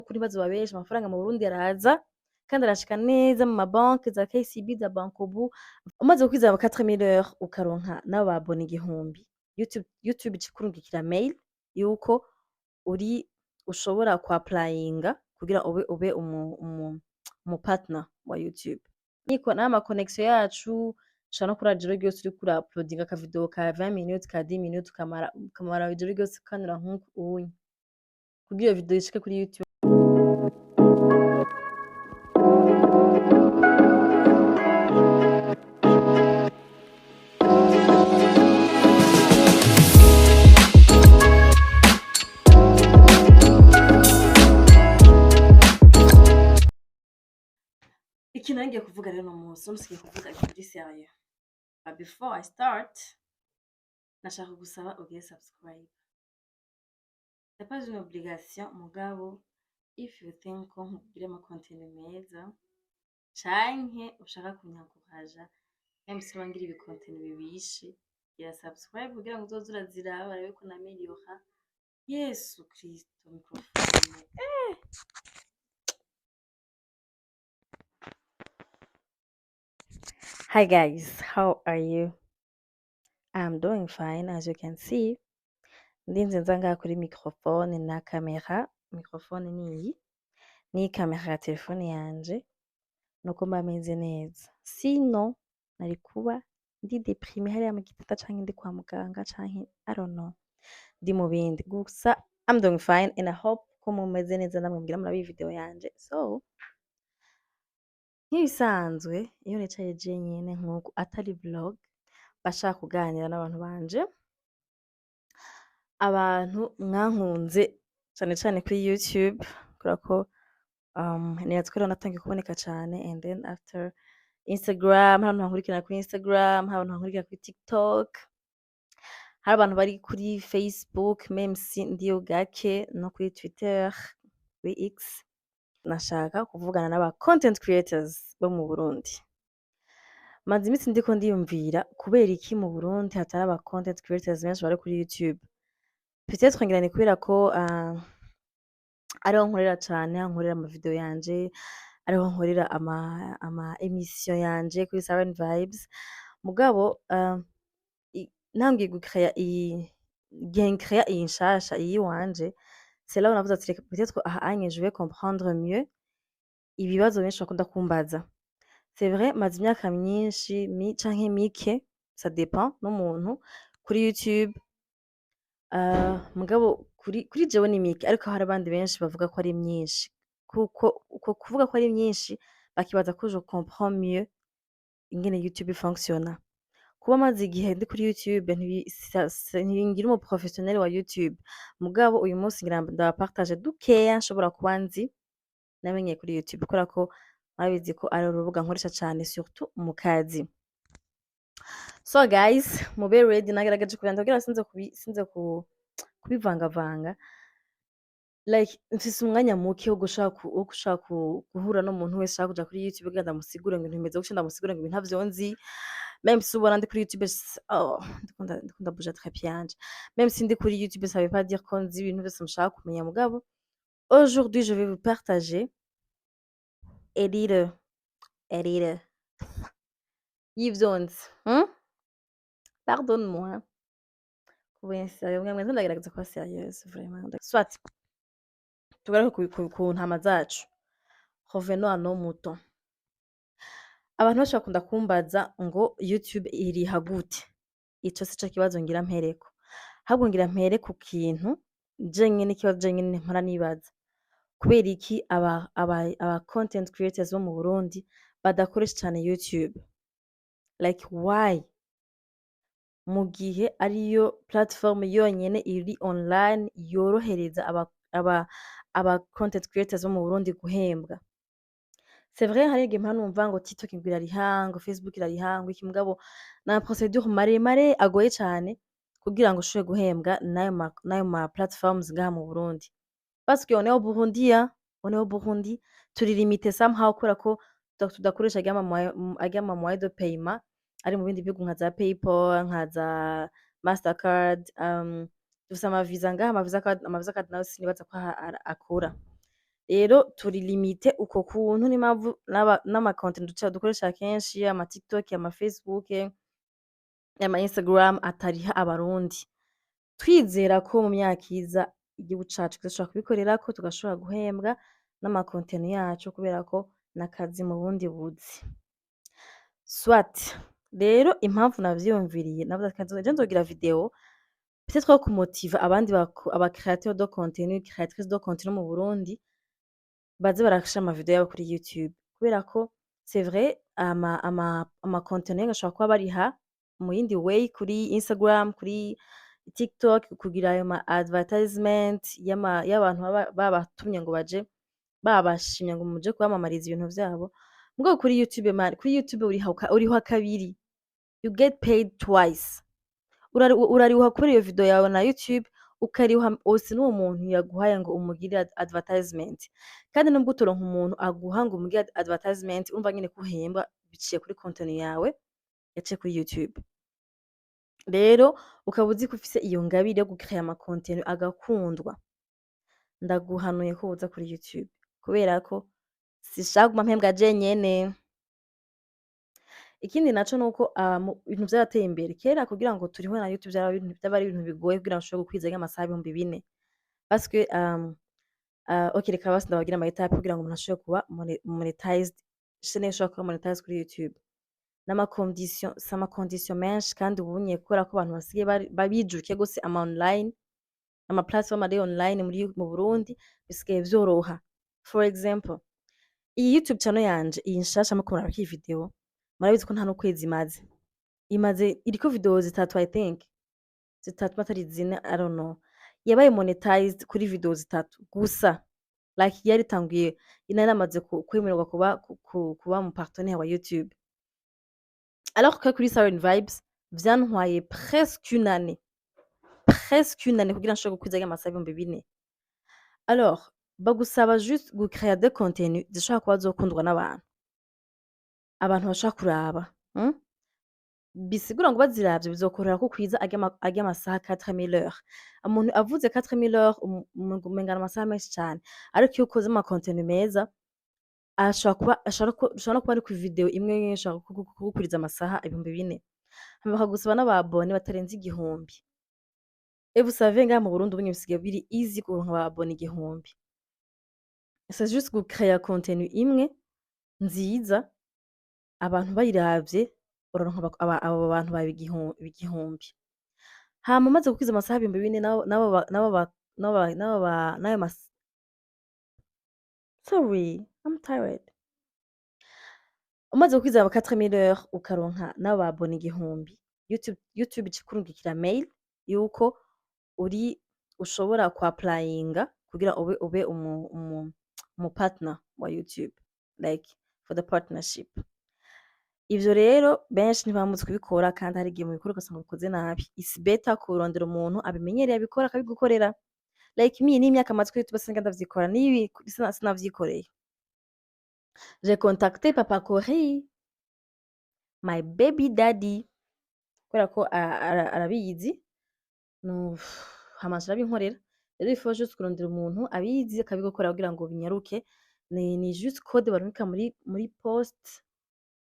kuri bazoba benshi amafaranga mu Burundi araza kandi arashika neza mu mabanki za KCB za Bankobu umaze gukwiza 4000 heures ukaronka n'ababona 1000 YouTube ikurungikira mail yuko ushobora kuapplyinga kugira ube umu partner wa YouTube niko n'ama connection yacu ushobora no kurara ijoro ryose uriko urauploadinga aka video ka 20 minutes ka 10 minutes ukamara ijoro ryose ukanura nk'uku unye kugira iyo video ishike kuri YouTube. Ikintu ngiye kuvuga rero no munsi nsigiye kuvuga kuri serieux. But before I start nashaka gusaba ugire subscribe. C'est pas une obligation mugabo if you think ko nkugire ama content meza canke ushaka kunyakuhaja même si wangira ibi content bibishe gira subscribe kugira ngo uzoze uraziraba barabe ko nameliora Yesu Kristo microphone. Hi guys, how are you? I'm doing fine as you can see. Ndinze nzanga kuri microphone na camera. Microphone ni camera ya telefone yanje. Nuko mba meze neza. Sino nari kuba ndi deprime hariya mu gitata canke ndi kwa muganga canke I don't know. Ndi mu bindi. Gusa I'm doing fine and I hope ko mumeze neza namwe mbwira muri video yanje. So nk'ibisanzwe iyo nicaye jenyine nk'uko atari vlog bashaka kuganira n'abantu banje abantu mwankunze cyane cyane kuri YouTube kubera ko niyatwera natangiye kuboneka cyane and then after Instagram hari abantu bankurikirana kuri Instagram hari abantu bankurikirana kuri TikTok hari abantu bari kuri Facebook même si ndiyo gake no kuri Twitter kuri X nashaka kuvugana n'aba content creators bo mu Burundi. Maze iminsi ndiko ndiyumvira kubera iki mu Burundi hatari aba content creators benshi bari kuri YouTube. Peut-être ngira ni kubera ko ariho nkorera cyane nkorera ama video yanje ariho nkorera ama emission yanje kuri Siren Vibes mugabo nangiye gucreate iyi nshasha iyi wanje c'est là où navuze ati peut-être je vais comprendre mieux ibibazo benshi bakunda kumbaza. C'est vrai maze imyaka myinshi canke mike ça dépend n'umuntu kuri YouTube mugabo kuri jewe ni mike ariko hari abandi benshi bavuga ko ari myinshi kuko uko kuvuga ko ari myinshi bakibaza ko je comprends mieux ingene YouTube fonctionne. Kuba maze igihe ndi kuri YouTube ntibingira umu professionnel wa YouTube mugabo uyu munsi ngira ndapartage dukeya nshobora kuba nzi namenye kuri YouTube kubera ko babizi ko ari urubuga nkoresha cyane surtout mu kazi. So guys mube ready nageragaje kuranda kugira sinze kubivangavanga like mfise umwanya muke wo gushaka guhura n'umuntu wese ashaka kuja kuri YouTube kugira ndamusigure ngo ntimeze guca ndamusigure ngo ntavyo nzi même si ubona ndi kuri YouTube ndikunda bouger très bien même si ndi kuri YouTube ça veut pas dire ko nzi ibintu byose mushaka kumenya mugabo aujourd'hui je vais vous partager Edire Yves pardonne-moi kuba sérieux mwe ndagerageza kuba sérieuse vraiment soit tugaruke ku ntama zacu revenons à nos moutons. Abantu benshi bakunda kumbaza ngo YouTube iriha gute ico sico kibazo ngira mpereko ahubwo ngira mpere ku kintu n'ikibazo jenyine mpora nibaza kubera iki aba content creators bo mu Burundi badakoresha cyane YouTube like why mu gihe ariyo platform yonyene iri online yorohereza aba content creators bo mu Burundi guhembwa. C'est vrai hari igihe numva ngo TikTok ngo irariha ngo Facebook irariha ngo iki mugabo na procedure maremare agoye cyane kugira ngo ushobore guhembwa nayo ma platforms ngaha mu Burundi. Parce qu'on est au Burundi turi limité somehow kubera ko tudakoresha agama moyen de paiement ari mu bindi bihugu nka za PayPal nka za Mastercard dufise ama visa ngaha ama visa card nayo sinibaza ko akora rero turi limite uko kuntu n'impamvu n'ama content dukoresha kenshi ama TikTok, ama Facebook, ama Instagram atariha abarundi. Twizera ko mu myaka iza igihugu cacu kizoshobora kubikorerako tugashobora guhembwa n'ama content yacu kubera ko n'akazi mu bundi buzi. Soit rero impamvu navyiyumviriye navuze ati je nzogira video peut-être ko kumotiva abandi aba créateurs de contenu, créatrices de contenu mu Burundi baze barashira ama video yabo kuri YouTube kubera ko c'est vrai ama contenu ashobora kuba bariha mu yindi way kuri Instagram, kuri TikTok kugira ayo ma advertisement y'abantu babatumye ngo baje babashimye ngo muje kwamamariza ibintu vyabo. Mugabo kuri YouTube kuri YouTube uriha kabiri. You get paid twice. Urariha kubera iyo video yawe na YouTube, ukariha aussi n'uwo muntu yaguhaye ngo umugirire advertisement. Kandi nubwo utoronka umuntu aguha ngo umugirire advertisement, urumva nyene ko uhembwa biciye kuri contenu yawe yaciye kuri YouTube. Rero ukaba uzi ko ufise iyo ngabire yo gucrea ama contenu agakundwa. Ndaguhanuye ko woza kuri YouTube kubera ko sinshaka kuguma mpembwa jenyene. Ikindi naco nuko ibintu vyarateye imbere. Kera kugira ngo turiho na YouTube vyaba ari ibintu bigoye kugira ngo ushobore gukwiza nk'amasaha 4,000 parce que okay reka basi ndababwire ama étape kugira ngo umuntu ashobore kuba monetized, chaîne ishobora kuba monetized kuri YouTube. N'ama condition, c'est ama condition menshi kandi ubunye kubera ko abantu basigaye bijukiye gose ama online, ama platform ari online mu Burundi bisigaye vyoroha. For example, iyi YouTube channel yanje iyi nshasha muriko muraraba iyi video murabizi ko nta n'ukwezi imaze iriko video 3 I think 3 atari 4 I don't know, yabaye monetized kuri video 3 gusa, like yaritanguye inaramaze kwemererwa kuba mu partenaire wa YouTube, alors que kuri Siren Vibes vyantwaye presque une année kugira nshobore gukwiza y'amasaha 4,000. Alors bagusaba juste gucrea des contenus zishobora kuba zokundwa n'abantu, abantu bashaka kuraba bisigura ngo baziravye bizokorera ko ukwiza arya masaha 4000 heures. Umuntu avuze 4000 heures umenga amasaha menshi cane, ariko iyo ukoze ama contenu meza ashobora no kuba ari ku video imwe nyene ishobora kugukwiza amasaha 4,000. Hama bakagusaba n'ababone batarenze 1,000. Et vous savez ngaha mu Burundi ubunye bisigaye biri easy kuronka ababone 1,000. C'est juste gucrea contenu imwe nziza abantu bayiravye uraronka abo bantu baba 1,000. Hama umaze gukwiza amasaha 4,000 n'ayo sorry, I'm tired. Umaze gukwiza 4000 heures ukaronka n'abo babone 1,000. YouTube ikurungikira mail yuko ushobora kuapplyinga kugira ube umu partner wa YouTube, like for the partnership. Ivyo rero benshi ntibamutse kubikora kandi hari igihe mubikora ugasanga ubikoze nabi. It's better kurondera umuntu abimenyereye abikora akabigukorera. Like me n'imyaka maze kuri YouTube singa ndavyikora n'ibi sinavyikoreye. J'ai contacté Papa Corey, my baby daddy, kubera ko arabizi hama arabinkorera. Rero il faut juste kurondera umuntu abizi akabigukorera kugira ngo binyaruke. Ni juste code barungika muri post,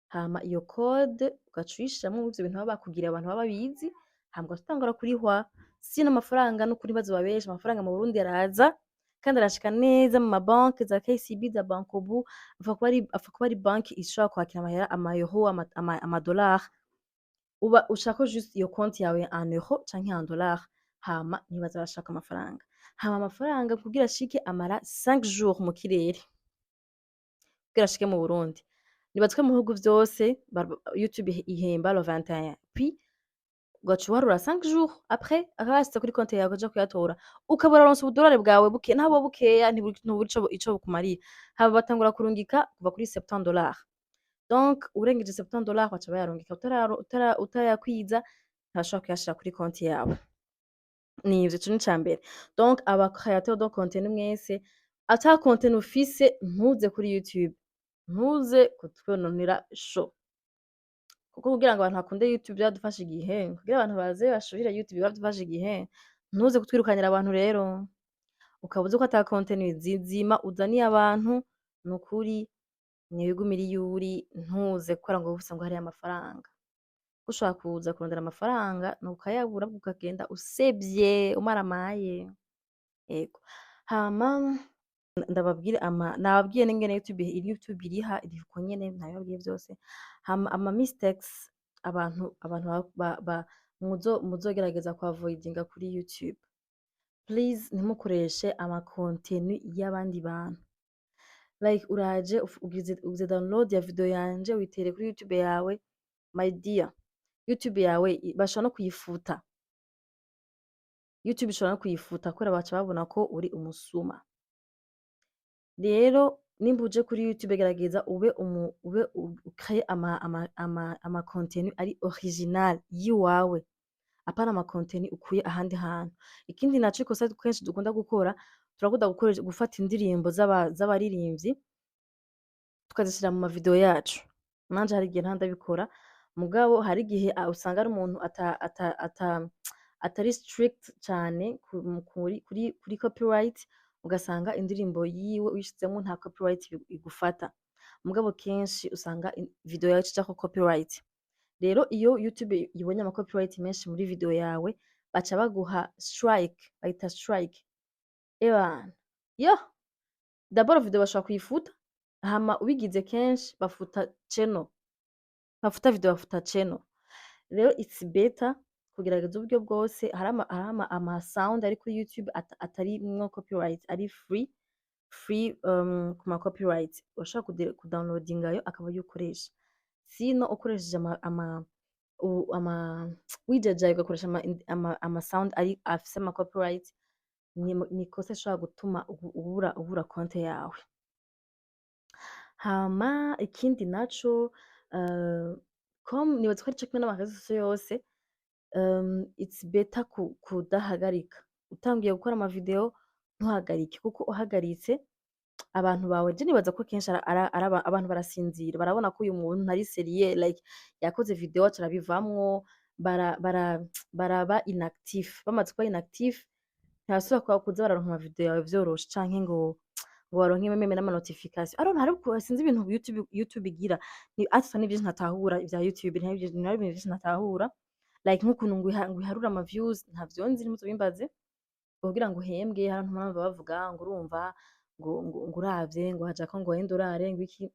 hama iyo code ugaca uyishiramwo ivyo bintu baba bakubwiriye abantu baba babizi, hama ugatangura kurihwa. Si n'amafaranga n'ukuri bazoba benshi, amafaranga mu Burundi araza kandi arashika neza mu mabanki za KCB, za Bankobu, apfa kuba ari banki ishobora kwakira amahera ama-euro, ama-dollar. Uba ushaka juste iyo konti yawe en euro canke en dollar, hama ntibaza barashaka amafaranga. Hama amafaranga kugira ashike amara 5 jours mu kirere kugira ashike mu Burundi. Nibatswe mu bihugu vyose YouTube ihemba le 21, puis ugaca uharura 5 jours après akashitse kuri konti yawe ukaja kuyatora, ukaba uraronse ubudolari bwawe buke nabo bukeya ntiburi ico bukumariye. Hama batangura kurungika kuva kuri $70. Donc urengeje $70 baca bayarungika, utarayakwiza ntashobora kuyashira kuri konti yawe. Nivyo ico n'icambere. Donc aba créateurs de contenu mwese ata contenu ufise ntuze kuri YouTube, ntuze kutwononera show. Kuko kugira ngo abantu bakunde YouTube vyadufasha igihe, kugira abantu baze bashorere YouTube vyadufasha igihe, ntuze kutwirukanira abantu rero. ukaba uzi ko ata contenu zizima uzaniye abantu, nukuri niwigumire iyo uri, ntuze gukora ngo wumvise ngo hariyo amafaranga. Ushaka kuza kurondera amafaranga nukayabura ukagenda usevye umaramaye. Ego. Hama ndababwire nababwiye n'ingene YouTube iriha uko nyene nabibabwiye vyose. Hama ama mistakes abantu muzogerageza ku avoidinga kuri YouTube. Please ntimukoreshe ama contenu y'abandi bantu. Like uraje ugize download ya video yanje uyitere kuri YouTube yawe, my dear, YouTube yawe bashobora no kuyifuta. YouTube ishobora no kuyifuta kubera baca babona ko uri umusuma. Rero nimba uje kuri YouTube gerageza ube ucrée ama contenu ari original yiwawe, apana ama contenu ukuye ahandi hantu. Ikindi naco ikosa kenshi dukunda gukora, turakunda gufata indirimbo z'abaririmbyi tukazishira mu mavideo yacu. Nanje hari igihe ndabikora, mugabo hari igihe usanga ari umuntu atari strict cane kuri copyright, ugasanga indirimbo yiwe uyishizemwo nta copyright igufata. Mugabo kenshi usanga video yawe icako copyright. Rero iyo YouTube ibonye ama copyright menshi muri video yawe, baca baguha strike, bayita strike. Ewana, yo! D'abord video bashobora kuyifuta, hama ubigize kenshi bafuta channel. Bafuta video bafuta channel. Rero it's better kugerageza uburyo bwose, hari ama sound ari kuri YouTube atarimwo copyright, ari free ku ma copyright. Urashobora kudownloadingayo akaba ariyo ukoresha. Sino ukoresheje wijajaye ugakoresha ama sound ari afise ama copyright, ni ikosa rishobora gutuma ubura konte yawe. Hama ikindi naco, nibaza ko arico kimwe n'ama réseaux sociaux yose, it's better kudahagarika. Utanguye gukora ama video ntuhagarike, kuko uhagaritse abantu bawe, je nibaza ko kenshi abantu barasinzira, barabona ko uyu muntu ntari serieux, like yakoze video aca arabivamwo, baraba inactif. Bamaze kuba inactif ntibasubira kuza bararonka ama video yawe vyoroshe, canke ngo baronke meme n'ama notification. I don't know, ariko sinzi ibintu YouTube igira. Asa n'ivyo ntatahura ivya YouTube, ntari ibintu vyinshi ntatahura. Like nk'ukuntu ngo iharura ama views, ntavyo nzi, ntimuzobimbaze. Kugira ngo uhembwe, hari abantu mpamvu bavuga ngo urumva ngo uravye ngo hajako ngo $1 ngo iki.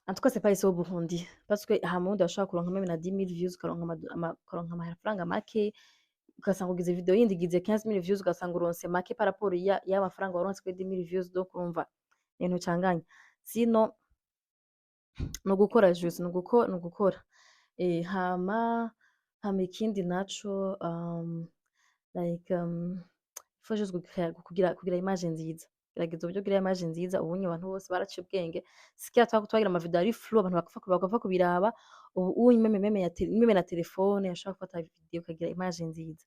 En tout cas c'est pas ici au Burundi, parce que hamundi bashobora kuronka meme na 10,000 views, ukaronka amafaranga make, ugasanga ugize video yindi igize 15,000 views, ugasanga uronse make par rapport y'amafaranga waronse kuri 10,000 views. Donc urumva ibintu canganya. Sino no gukora juste, no gukora. Hama ikindi naco, like faut juste kugira image nziza. Gerageza uburyo ugira image nziza. Ubunye abantu bose baraciye ubwenge. Sikia twagira ama video ari flow, abantu bagapfa kubiraba. Ubu meme na telefone ashaka gufata video ukagira image nziza.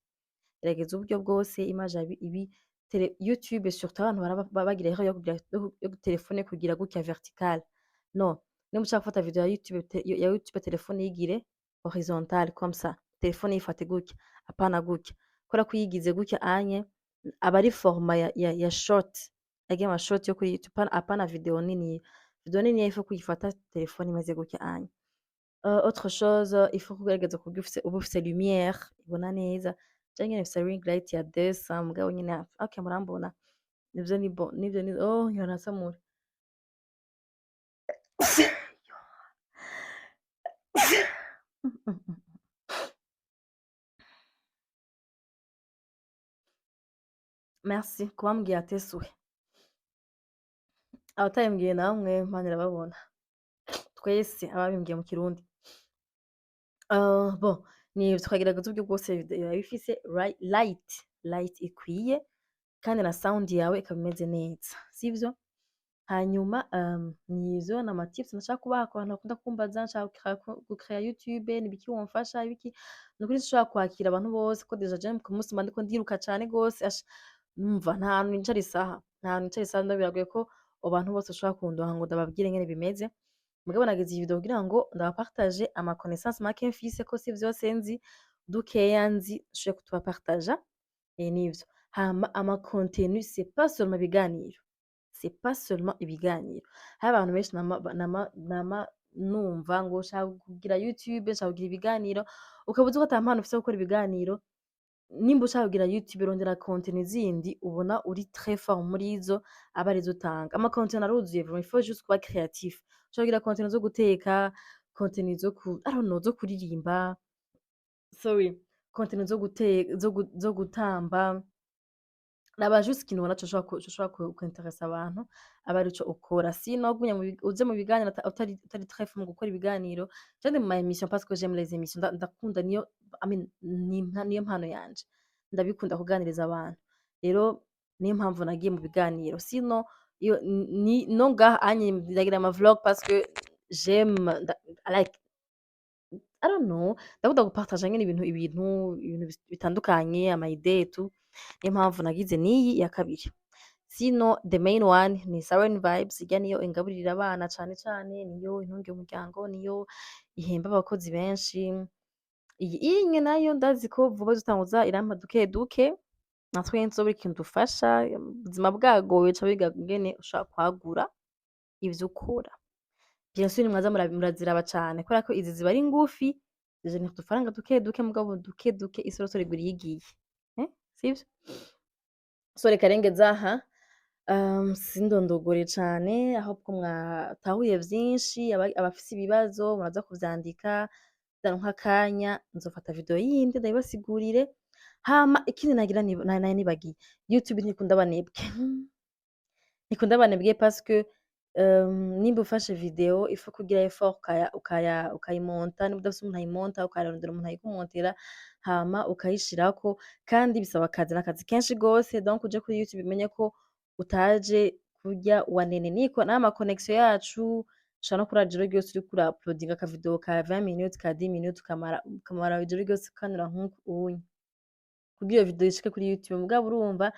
Gerageza uburyo bwose image YouTube surtout abantu bagira erreur yo telefone kugira gutya vertical. No, nimba ushaka gufata video ya YouTube telefone yigire horizontal comme ça. Telefone yifate gutya, apana gutya. Kubera ko yigize gutya anye aba ari format ya short, agiye ama short yo kuri YouTube, apana video nini. Video nini il faut kuyifata telefone imeze gutya anye. Autre chose, il faut kugerageza kugira ufise lumière ibona neza, canke ufise ring light ya 200 mugabo nyene. Okay, murambona nivyo ni bon, nivyo ni yanasamura. Merci kuba mbwiye atesuwe. Abatabimbwiye namwe Imana irababona. Twese ababimbwiye mu Kirundi. Bon, ni twagerageza uburyo bwose video yawe ifise light ikwiye, kandi na sound yawe ikaba imeze neza, sivyo? Hanyuma nivyo n'ama tips nashaka kubaha ku bantu bakunda kumbaza nshaka gucrea YouTube, nibiki womfasha ibiki. Nukuri sinshobora kwakira abantu bose ko deja je ku munsi mba ndiko ndiruka cane gose, numva nta hantu nicara isaha, ndabiragoye ko abantu bose bashobora kundonka ngo ndababwire ingene bimeze. Mugabo nagize iyi video kugira ngo ndabapartage ama connaissance make mfise, ko si vyose nzi, dukeya nzi nshobore kutubapartaja. Nivyo. hama ama-contenu c'est pas seulement ibiganiro, c'est pas seulement ibiganiro. Hariho abantu benshi nama numva ngo ushaka kugira YouTube, ushaka kugira ibiganiro, ukaba uzi ko ata mpano ufise yo gukora ibiganiro, nimba ushaka kugira YouTube rondera contenu zindi ubona uri très fort muri zo, aba arizo utanga. Ama-contenu aruzuye vraiment, il faut juste kuba créatif. Ushobora kugira contenu zo guteka, contenu I don't know, zo kuririmba, sorry, contenu zo gutamba, raba juste ikintu ubona coshobora kwinteresa abantu, aba arico ukora. Sinon wagumye uje mu biganiro utari très fort mu gukora ibiganiro, je ndi mu ma émission parce que j'aime les émissions, ndakunda niyo I mean niyo mpano yanje. Ndabikunda kuganiriza abantu. Rero niyo mpamvu nagiye mu biganiro. Sinon no ngaha anye ndagira ama vlog parce que j'aime I like, I don't know, ndakunda gupartager nyene ibintu bitandukanye, ama idée et tout. Niyo mpamvu nagize n'iyi ya kabiri. Sinon the main one ni Siren Vibes, irya niyo ingaburira abana cane cane, niyo intungira umuryango, niyo ihemba abakozi benshi. Iyi nayo ndazi ko vuba izotanguza irampa duke duke, natwe nzobura ikintu dufasha, ubuzima bwagoye uca wiga ingene ushobora kwagura ivyo ukora. Bien sûr nimwaza muraziraba cane kubera ko izi ziba ari ngufi, zizana udufaranga duke duke mugabo duke duke isorosoro igura iyigiye. Sivyo? So reka rengeze aha, sindondogore cane, ahubwo mwatahuye vyinshi, abafise ibibazo muraza kuvyandika, nidaronka akanya nzofata video yindi ndabibasigurire. Hama ikindi nari nibagiye, YouTube ntikunda abanebwe. Ntikunda abanebwe parce que nimba ufashe video il faut kugira effort ukayimonta, nimba udafise umuntu ayimonta ukarondera umuntu ayikumontera, hama ukayishirako, kandi bisaba n'akazi kenshi gose. Donc uje kuri YouTube umenye ko utaje kurya wanene. N'ama connection yacu ushobora no kurara ijoro ryose uriko ura-uploadinga aka video ka 20 minutes ka 10 minutes ukamara ijoro ryose ukanura nk'uku unye kugira iyo video ishike kuri YouTube. Mugabo urumva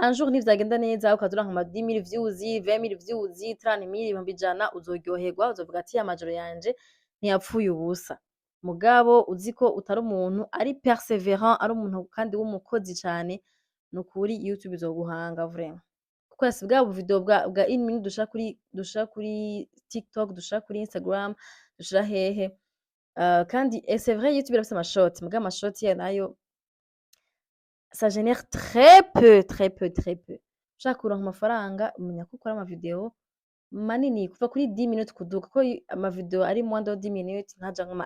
un jour nivyagenda neza ukaza uronka ama 10 000 views, 20 000 views, 30 000, ibihumbi ijana, uzoryoherwa, uzovuga ati ya majoro yanje ntiyapfuye ubusa. Mugabo uzi ko utari umuntu ari perseverant, ari umuntu kandi w'umukozi cane, nukuri YouTube izoguhanga vraiment. Kuko si bwa video bwa 1 minute dushira kuri TikTok, dushira kuri Instagram, dushira hehe. Kandi c'est vrai YouTube irafise ama shorts, mugabo ama shorts yayo nayo ça génère très peu, très peu, très peu. Ushaka kuronka amafaranga umenya ko ukora ama video manini kuva kuri 10 minutes kuduga, kuko ama video ari moins de 10 minutes ntajamwo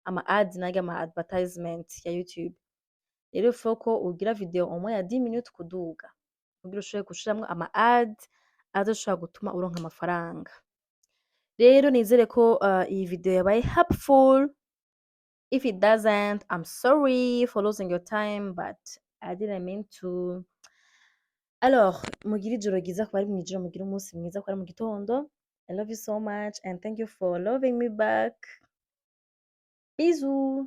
ama ads narya ama advertisement ya YouTube. Rero il faut ko ugira video au moins ya 10 minutes kuduga kugira ushobore gushiramwo ama ads azoshobora gutuma uronka amafaranga. Rero nizere ko iyi video yabaye helpful. If it doesn't, I'm sorry for losing your time, but I didn't mean to. Alors, mugire ijoro ryiza ku bari mw'ijoro, mugire umunsi mwiza ku bari mu gitondo. I love you so much and thank you for loving me back. Bisous.